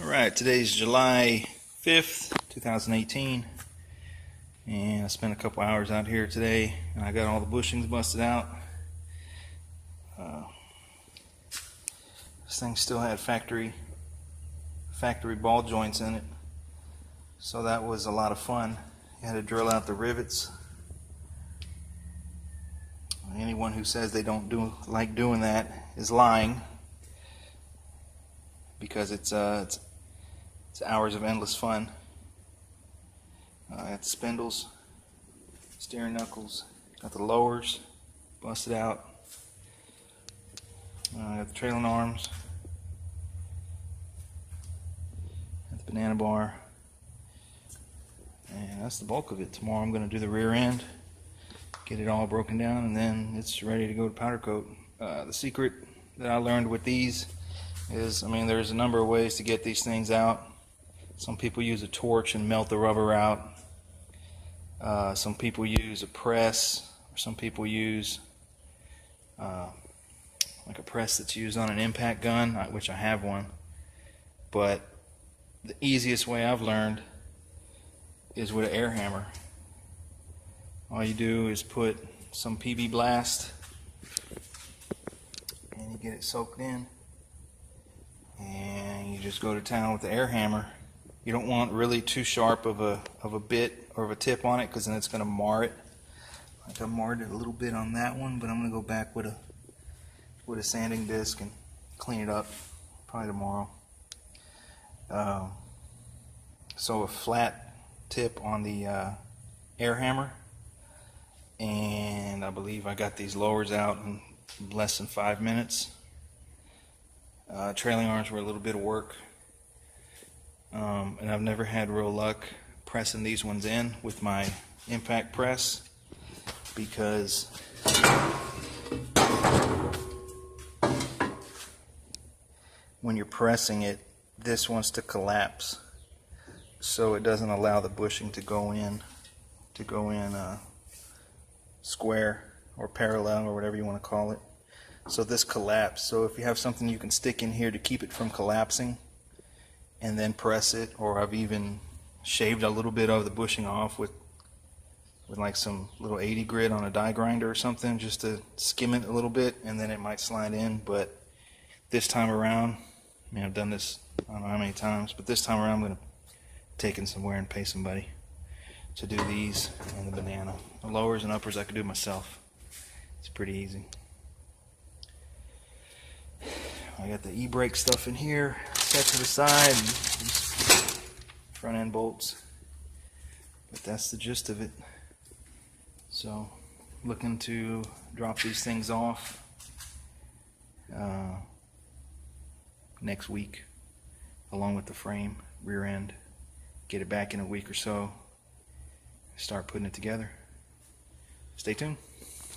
Alright, today's July 5th, 2018, and I spent a couple hours out here today, and I got all the bushings busted out. This thing still had factory ball joints in it, so that was a lot of fun. You had to drill out the rivets. Anyone who says they don't like doing that is lying, because it's hours of endless fun. I got the spindles, steering knuckles, got the lowers busted out. I got the trailing arms, got the banana bar, and that's the bulk of it. Tomorrow I'm going to do the rear end, get it all broken down, and then it's ready to go to powder coat. The secret that I learned with these is, there's a number of ways to get these things out. Some people use a torch and melt the rubber out. Some people use a press, or some people use like a press that's used on an impact gun, which I have one. But the easiest way I've learned is with an air hammer. All you do is put some PB Blast and you get it soaked in, and you just go to town with the air hammer. You don't want really too sharp of a bit or of a tip on it, because then it's going to mar it. Like I marred it a little bit on that one, but I'm going to go back with a sanding disc and clean it up probably tomorrow. So a flat tip on the air hammer, and I believe I got these lowers out in less than 5 minutes. Trailing arms were a little bit of work, and I've never had real luck pressing these ones in with my impact press, because when you're pressing it, this wants to collapse, so it doesn't allow the bushing to go in square or parallel or whatever you want to call it. So this collapsed. So if you have something you can stick in here to keep it from collapsing and then press it, or I've even shaved a little bit of the bushing off with like some little 80 grit on a die grinder or something, just to skim it a little bit, and then it might slide in. But this time around, I've done this I don't know how many times, but this time around I'm going to take it somewhere and pay somebody to do these and the banana. The lowers and uppers I could do myself. It's pretty easy. I got the e-brake stuff in here set to the side, and these front end bolts, but that's the gist of it. So looking to drop these things off next week, along with the frame, rear end, get it back in a week or so, start putting it together. Stay tuned.